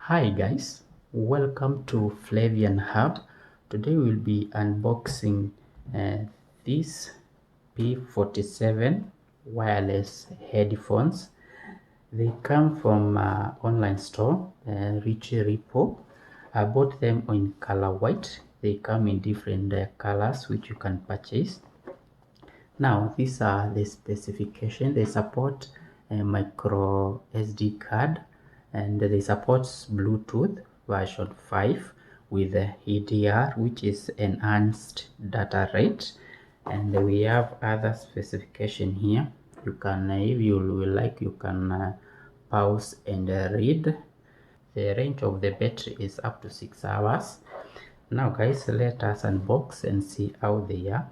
Hi guys, welcome to Flavian Hub. Today we'll be unboxing these P47 wireless headphones. They come from online store, Richie Repo. I bought them in color white. They come in different colors which you can purchase. Now these are the specifications. They support a micro SD card and they support Bluetooth version 5 with EDR, which is enhanced data rate. And we have other specification here. You can, if you will like, you can pause and read. The range of the battery is up to 6 hours. Now guys, let us unbox and see how they are.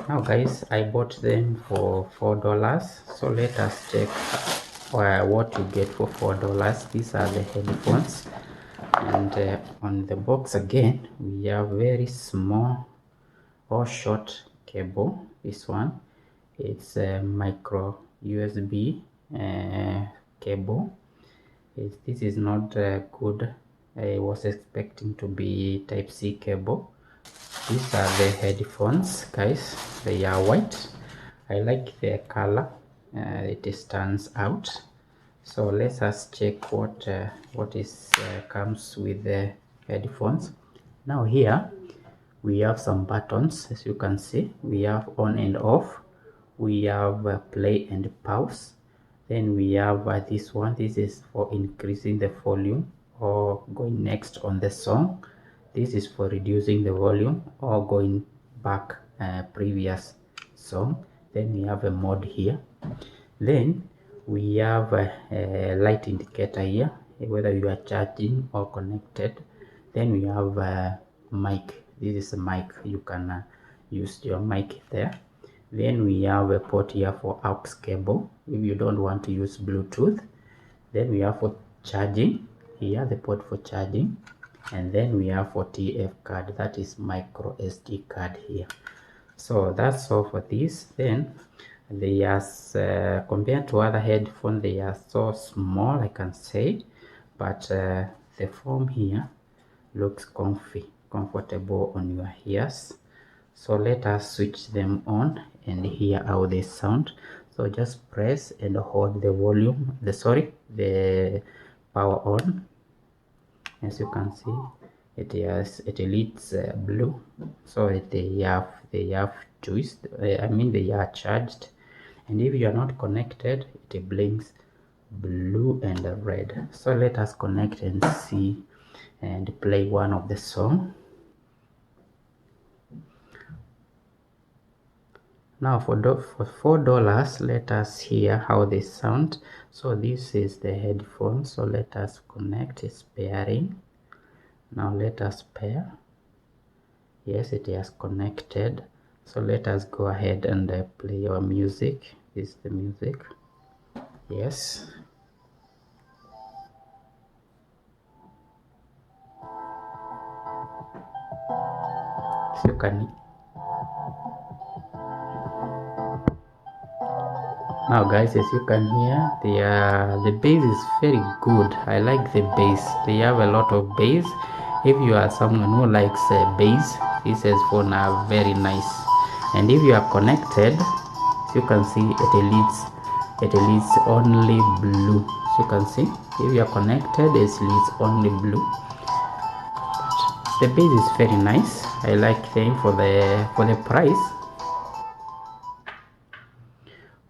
Now guys, I bought them for $4, so let us check what you get for $4. These are the headphones, and on the box again we have very small or short cable. This one, it's a micro USB cable. This is not good. I was expecting to be Type-C cable. These are the headphones, guys. They are white. I like their color. It stands out. So let us check what comes with the headphones. Now here we have some buttons. As you can see, we have on and off. We have play and pause. Then we have this one. This is for increasing the volume or going next on the song. This is for reducing the volume or going back previous song. Then we have a mode here. Then we have a light indicator here, whether you are charging or connected. Then we have a mic. This is a mic. You can use your mic there. Then we have a port here for aux cable if you don't want to use Bluetooth. Then we have for charging here, the port for charging. And then we have for TF card, that is micro SD card here. So that's all for this. Then they are compared to other headphones, they are so small, I can say, but the foam here looks comfortable on your ears. So let us switch them on and hear how they sound. So just press and hold the volume, the power on. As you can see, it leads blue, so they have choice. They are charged, and if you are not connected, it blinks blue and red. So let us connect and see and play one of the song. Now for $4, let us hear how they sound. So this is the headphone. So let us connect. It's pairing. Now let us pair. Yes, it has connected. So let us go ahead and play our music. This is the music. Yes. So you can. Now guys, as you can hear, the bass is very good. I like the bass. They have a lot of bass. If you are someone who likes bass, these headphones are very nice. And if you are connected, as you can see, it leads only blue. As you can see, if you are connected, it leads only blue. The bass is very nice. I like them for the price.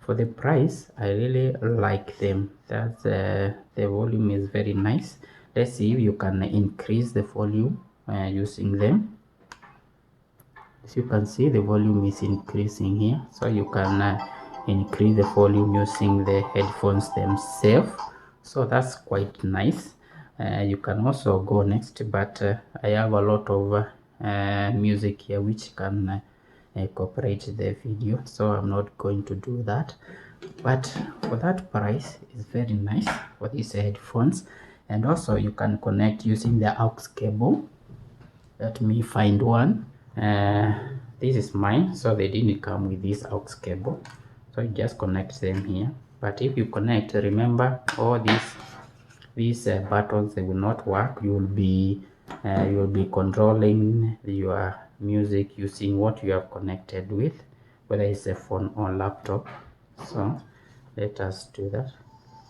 For the price, I really like them. That's the volume is very nice. Let's see if you can increase the volume using them. As you can see, the volume is increasing here, so you can increase the volume using the headphones themselves. So that's quite nice. You can also go next, but I have a lot of music here which can cooperate the video, so I'm not going to do that. But for that price, it's very nice for these headphones. And also you can connect using the aux cable. Let me find one. This is mine, so they didn't come with this aux cable. So you just connect them here. But if you connect, remember all these buttons, they will not work. You will be controlling your music using what you have connected with, whether it's a phone or laptop. So let us do that.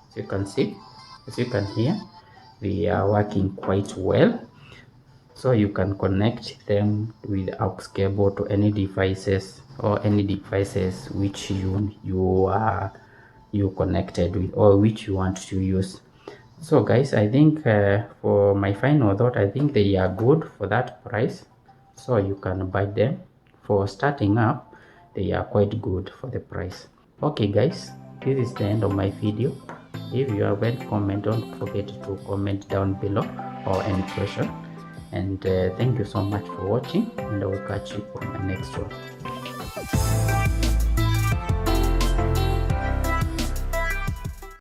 As you can see, as you can hear, they are working quite well. So you can connect them with aux cable to any devices which you connected with or which you want to use. So guys, I think for my final thought, I think they are good for that price, so you can buy them. For starting up, they are quite good for the price. Okay guys, this is the end of my video. If you have any comment, don't forget to comment down below or any question. And thank you so much for watching, and I will catch you on the next one.